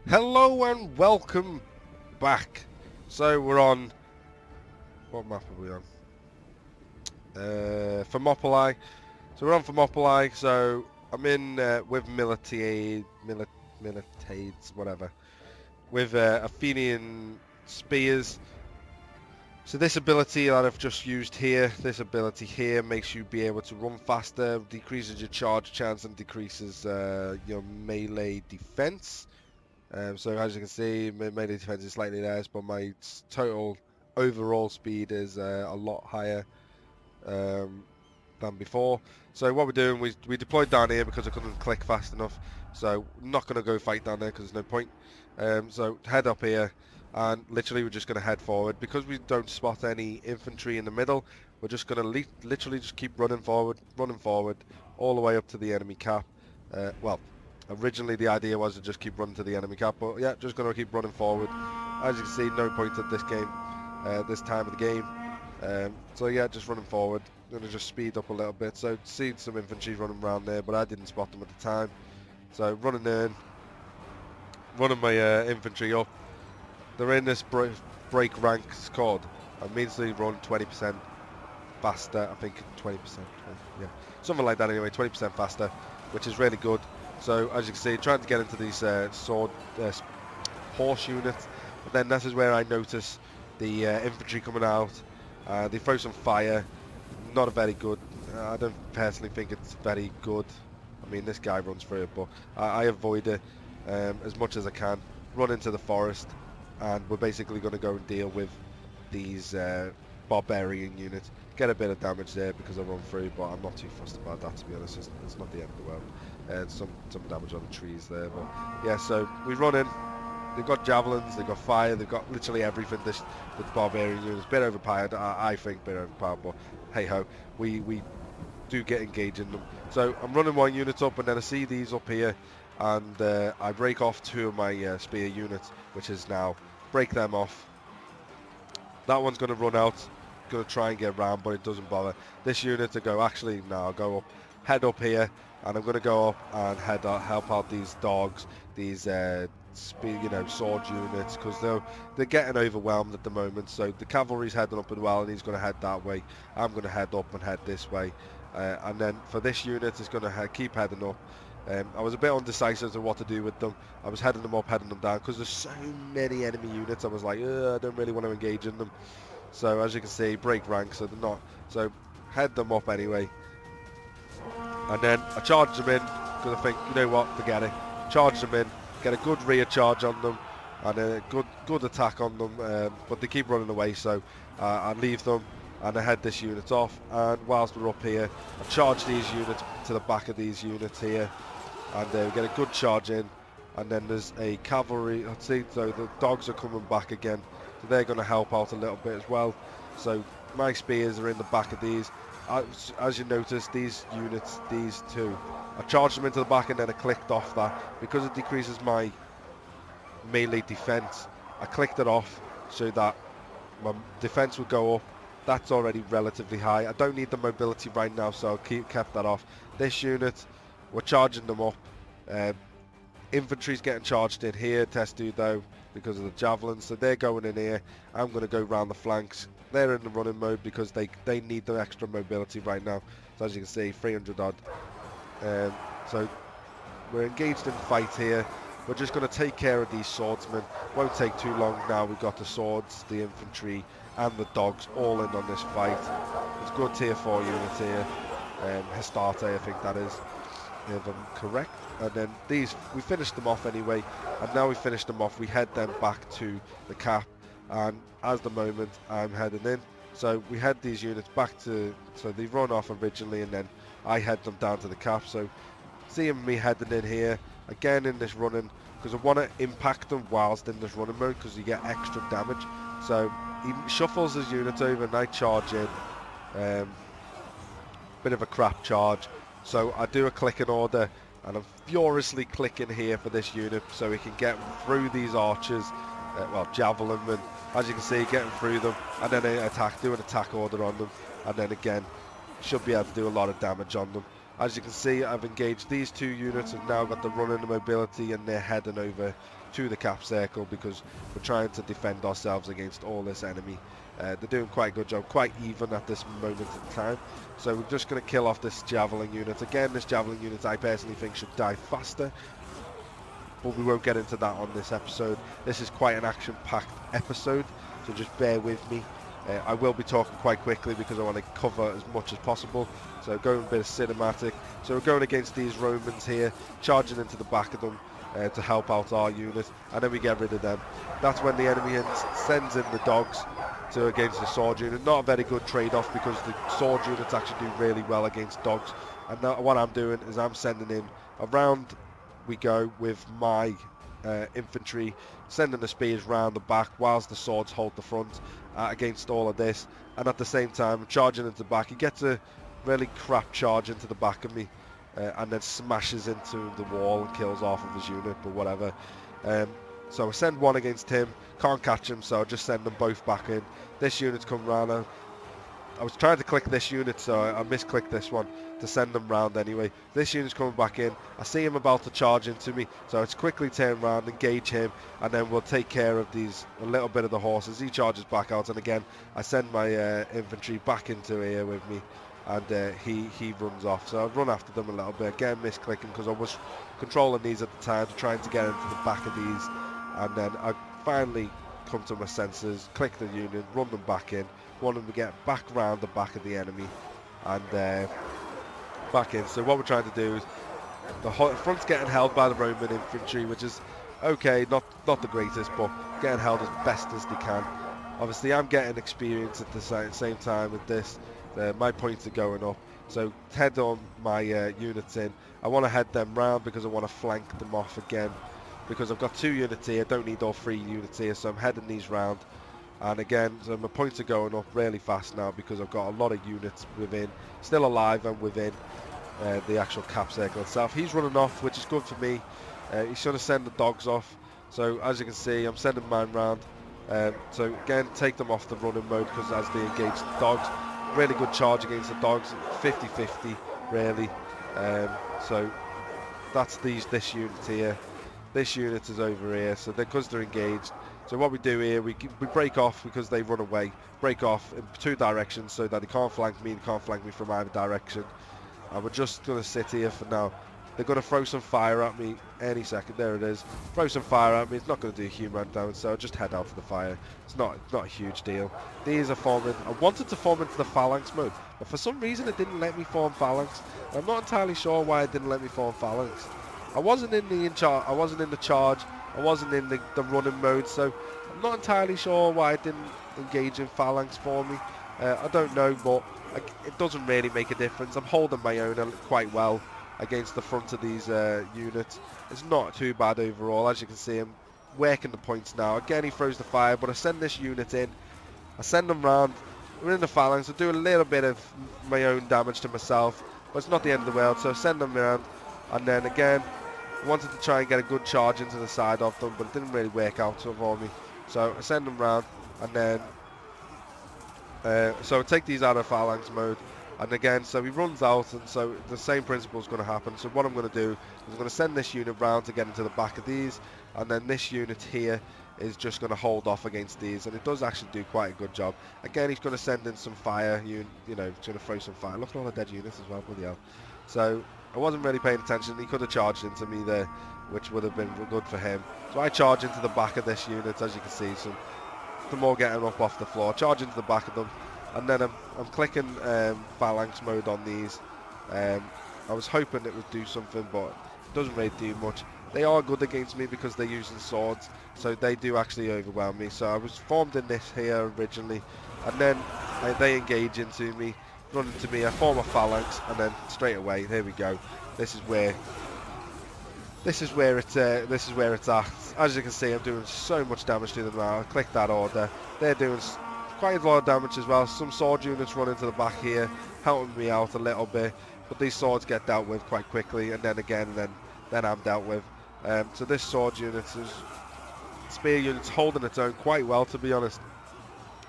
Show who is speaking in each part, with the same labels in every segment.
Speaker 1: Hello and welcome back. So we're on, what map are we on? Thermopylae. So we're on Thermopylae. So I'm in with militades, whatever, with Athenian spears. So this ability that I've just used here, this ability here makes you be able to run faster, decreases your charge chance and decreases your melee defense. So as you can see, my melee defense is slightly less, but my total overall speed is a lot higher than before. So what we're doing, we deployed down here because I couldn't click fast enough. So not going to go fight down there because there's no point. So head up here, and literally we're just going to head forward. Because we don't spot any infantry in the middle, we're just going to literally just keep running forward, all the way up to the enemy cap. Well, originally the idea was to just keep running to the enemy cap, but yeah, just going to keep running forward. As you can see, no point at this game, this time of the game. So yeah, just running forward. I'm going to just speed up a little bit. So see some infantry running around there, but I didn't spot them at the time. So running in, running my infantry up. They're in this break rank squad. I immediately run 20% faster. I think 20%, yeah, something like that anyway, 20% faster, which is really good. So as you can see, trying to get into these horse units, but then this is where I notice the infantry coming out. They throw some fire. Not a very good. I don't personally think it's very good. I mean, this guy runs through it, but I avoid it as much as I can. Run into the forest, and we're basically going to go and deal with these barbarian units. Get a bit of damage there because I run through, but I'm not too fussed about that, to be honest. It's not the end of the world. Some damage on the trees there, but yeah. So we run in. They've got javelins, they've got fire, they've got literally everything. This barbarian unit is a bit overpowered. I think a bit overpowered, but hey ho, we do get engaged in them. So I'm running one unit up, and then I see these up here, and I break off two of my spear units, which is now break them off. That one's going to run out, going to try and get around, but it doesn't bother. This unit to go, actually, no, I'll go up, head up here, and I'm going to go up and help out these dogs, these sword units, because they're getting overwhelmed at the moment. So the cavalry's heading up as well, and he's going to head that way. I'm going to head up and head this way, and then for this unit, it's going to keep heading up. I was a bit undecisive as to what to do with them. I was heading them up, heading them down, because there's so many enemy units. I was like, I don't really want to engage in them. So as you can see, break ranks, so they're not. So head them up anyway. And then I charge them in, because I think, you know what, forget it. Charge them in, get a good rear charge on them, and a good attack on them, but they keep running away, so I leave them, and I head this unit off, and whilst we're up here, I charge these units to the back of these units here, and we get a good charge in, and then there's a cavalry. Let's see, so the dogs are coming back again, so they're going to help out a little bit as well. So my spears are in the back of these. As you notice, these units, these two, I charged them into the back, and then I clicked off that because it decreases my melee defense. I clicked it off so that my defense would go up. That's already relatively high. I don't need the mobility right now, so I kept that off. This unit, we're charging them up. Infantry's getting charged in here, thew though, because of the javelins, so they're going in here. I'm going to go round the flanks. They're in the running mode because they need the extra mobility right now. So as you can see, 300 odd. So we're engaged in fight here. We're just going to take care of these swordsmen. Won't take too long now. We've got the swords, the infantry, and the dogs all in on this fight. It's good tier 4 unit here. Hastarte, I think that is, if I'm correct. And then these, we finished them off anyway. And now we finished them off, we head them back to the cap. And as the moment, I'm heading in. So we head these units back to, so they run off originally, and then I head them down to the cap. So seeing me heading in here, again in this running, because I want to impact them whilst in this running mode, because you get extra damage. So he shuffles his units over, and I charge in. Bit of a crap charge. So I do a clicking order, and I'm furiously clicking here for this unit so we can get through these archers, javelin, and as you can see, getting through them, and then do an attack order on them, and then again, should be able to do a lot of damage on them. As you can see, I've engaged these 2 units and now got the running and mobility, and they're heading over to the cap circle because we're trying to defend ourselves against all this enemy. They're doing quite a good job, quite even at this moment in time. So we're just going to kill off this javelin unit. Again, this javelin unit I personally think should die faster, but we won't get into that on this episode. This is quite an action-packed episode, so just bear with me. I will be talking quite quickly because I want to cover as much as possible. So going a bit of cinematic. So we're going against these Romans here, charging into the back of them to help out our unit, and then we get rid of them. That's when the enemy sends in the dogs to against the sword unit. Not a very good trade-off because the sword units actually do really well against dogs. And now what I'm doing is I'm sending in around we go with my infantry, sending the spears round the back whilst the swords hold the front against all of this, and at the same time charging into the back. He gets a really crap charge into the back of me and then smashes into the wall and kills half of his unit, but whatever. So I send one against him, can't catch him, so I just send them both back in. This unit's come round. I was trying to click this unit, so I misclicked this one to send them round anyway. This unit's coming back in. I see him about to charge into me, so it's quickly turn around, engage him, and then we'll take care of a little bit of the horses. He charges back out, and again, I send my infantry back into here with me, and he runs off. So I run after them a little bit, again misclicking because I was controlling these at the time, trying to get into the back of these, and then I finally come to my senses, click the unit, run them back in, want them to get back round the back of the enemy, and back in. So what we're trying to do is the front's getting held by the Roman infantry, which is okay, not the greatest, but getting held as best as they can. Obviously I'm getting experience at the same time with this. My points are going up, so head on my units in. I want to head them round because I want to flank them off again, because I've got 2 units here, don't need all 3 units here, so I'm heading these round. And again, so my points are going up really fast now because I've got a lot of units within, still alive and within the actual cap circle itself. He's running off, which is good for me. He's going to send the dogs off. So as you can see, I'm sending mine round. So again, take them off the running mode because as they engage the dogs, really good charge against the dogs, 50-50 really. So that's this unit here. This unit is over here, so because they're engaged. So what we do here, we break off because they run away. Break off in 2 directions so that they can't flank me and can't flank me from either direction. And we're just going to sit here for now. They're going to throw some fire at me any second. There it is. Throw some fire at me. It's not going to do a huge amount of damage, so I'll just head out for the fire. It's not a huge deal. These are forming. I wanted to form into the phalanx mode, but for some reason it didn't let me form phalanx. I'm not entirely sure why it didn't let me form phalanx. I wasn't in the charge. I wasn't in the charge. I wasn't in the running mode, so I'm not entirely sure why it didn't engage in phalanx for me. I don't know, but it doesn't really make a difference. I'm holding my own quite well against the front of these units. It's not too bad overall. As you can see, I'm working the points now. Again, he throws the fire, but I send this unit in. I send them round. We're in the phalanx. I do a little bit of my own damage to myself, but it's not the end of the world, so I send them round. And then again, I wanted to try and get a good charge into the side of them, but it didn't really work out for me. So I send them round, and then so I take these out of phalanx mode, and again, so he runs out, and so the same principle is going to happen. So what I'm going to do is I'm going to send this unit round to get into the back of these, and then this unit here is just going to hold off against these, and it does actually do quite a good job. Again, he's going to send in some fire, you know, he's going to throw some fire. Look at all the dead units as well, bloody hell. So I wasn't really paying attention. He could have charged into me there, which would have been good for him. So I charge into the back of this unit, as you can see. So the more getting up off the floor, charge into the back of them, and then I'm clicking phalanx mode on these. I was hoping it would do something, but it doesn't really do much. They are good against me because they're using swords, so they do actually overwhelm me. So I was formed in this here originally, and then they engage into me, run into me. I form a phalanx, and then straight away, there we go. This is where it's at. As you can see, I'm doing so much damage to them now. I click that order. They're doing quite a lot of damage as well. Some sword units run into the back here, helping me out a little bit, but these swords get dealt with quite quickly, and then again, then I'm dealt with. So this sword unit spear unit's holding its own quite well, to be honest,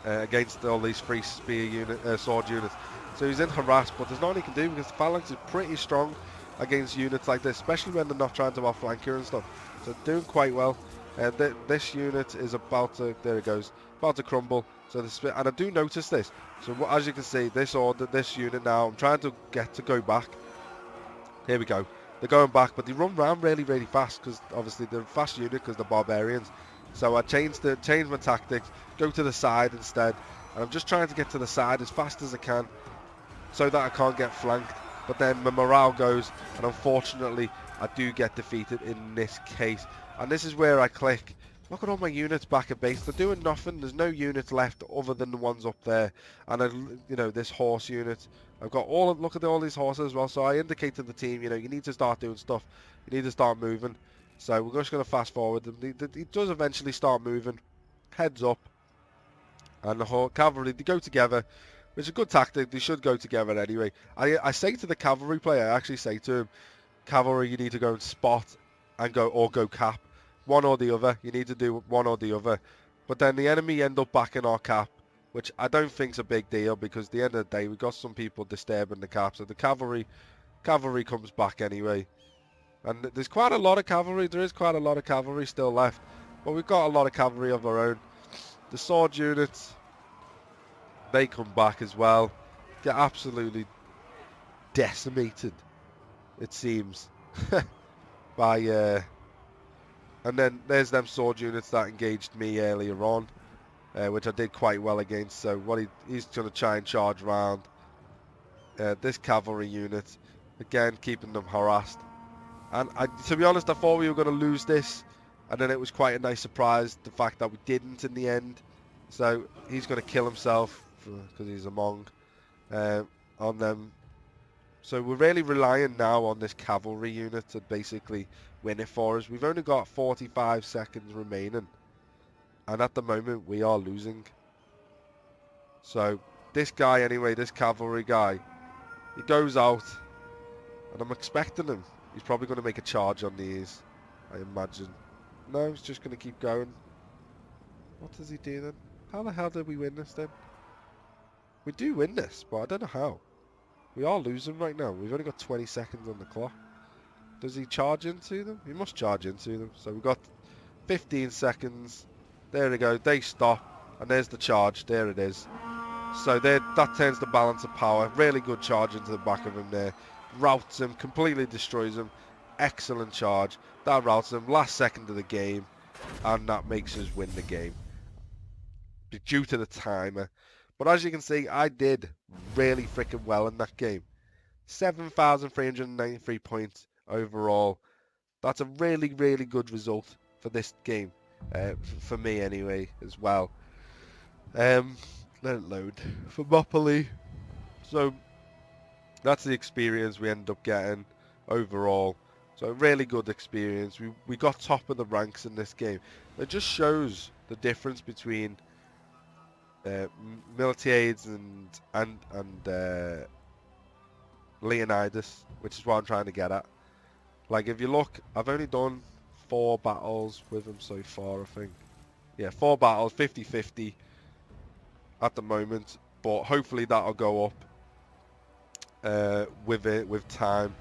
Speaker 1: against all these 3 sword units. So he's in harass, but there's nothing he can do because the phalanx is pretty strong against units like this, especially when they're not trying to outflank you and stuff. So doing quite well. This unit is about to, there it goes, about to crumble. So and I do notice this. So as you can see, this unit now, I'm trying to get to go back. Here we go. They're going back, but they run around really, really fast because obviously they're a fast unit because they're barbarians. So I changed my tactics, go to the side instead, and I'm just trying to get to the side as fast as I can so that I can't get flanked. But then my morale goes, and unfortunately I do get defeated in this case. And this is where I click. Look at all my units back at base. They're doing nothing. There's no units left other than the ones up there. And this horse unit. I've got look at all these horses as well. So I indicate to the team, you need to start doing stuff. You need to start moving. So we're just going to fast forward them. He does eventually start moving. Heads up. And the cavalry, they go together. Which is a good tactic. They should go together anyway. I say to the cavalry player, I actually say to him, cavalry, you need to go and spot and go cap. One or the other. You need to do one or the other. But then the enemy end up backing our cap, which I don't think's a big deal because at the end of the day, we've got some people disturbing the cap. So the cavalry comes back anyway. And there's quite a lot of cavalry. There is quite a lot of cavalry still left. But we've got a lot of cavalry of our own. The sword units, they come back as well. Get absolutely decimated, it seems, by and then there's them sword units that engaged me earlier on, which I did quite well against. So he's going to try and charge around this cavalry unit again, keeping them harassed. And to be honest, I thought we were going to lose this, and then it was quite a nice surprise the fact that we didn't in the end. So he's going to kill himself because he's a Mong on them. So we're really relying now on this cavalry unit to basically win it for us. We've only got 45 seconds remaining. And at the moment, we are losing. So this guy anyway, this cavalry guy, he goes out. And I'm expecting him. He's probably going to make a charge on these, I imagine. No, he's just going to keep going. What does he do then? How the hell did we win this then? We do win this, but I don't know how. We are losing right now. We've only got 20 seconds on the clock. Does he charge into them? He must charge into them. So we've got 15 seconds. There we go. They stop. And there's the charge. There it is. So that turns the balance of power. Really good charge into the back of him there. Routs him. Completely destroys him. Excellent charge. That routs him. Last second of the game. And that makes us win the game. Due to the timer. But as you can see, I did really freaking well in that game. 7,393 points overall. That's a really, really good result for this game. For me anyway, as well. Let it load. For Monopoly. So, that's the experience we ended up getting overall. So, a really good experience. We got top of the ranks in this game. It just shows the difference between Miltiades and Leonidas, which is what I'm trying to get at. Like, if you look, I've only done 4 battles with him so far, I think. Yeah, 4 battles, 50-50 at the moment, but hopefully that'll go up with time.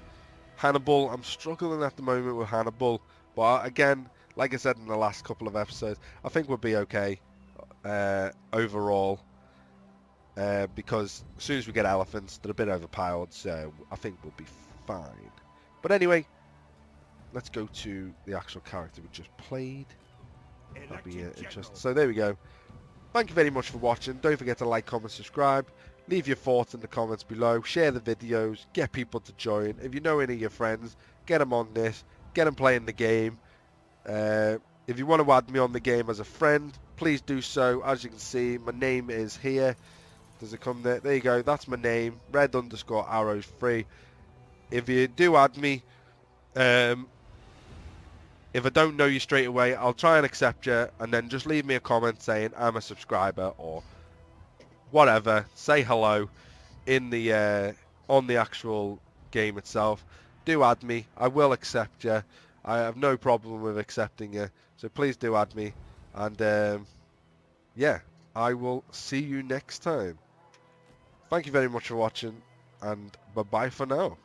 Speaker 1: Hannibal, I'm struggling at the moment with Hannibal, but again, like I said in the last couple of episodes, I think we'll be okay overall. Because as soon as we get elephants, they're a bit overpowered, so I think we'll be fine. But anyway, let's go to the actual character we just played. That'll be interesting. So there we go. Thank you very much for watching. Don't forget to like, comment, subscribe. Leave your thoughts in the comments below. Share the videos. Get people to join. If you know any of your friends, get them on this. Get them playing the game. If you want to add me on the game as a friend, please do so. As you can see, my name is here. Does it come there? There you go. That's my name. red_arrows 3. If you do add me, if I don't know you straight away, I'll try and accept you, and then just leave me a comment saying I'm a subscriber or whatever. Say hello in the on the actual game itself. Do add me. I will accept you. I have no problem with accepting you. So please do add me. And yeah, I will see you next time. Thank you very much for watching, and bye-bye for now.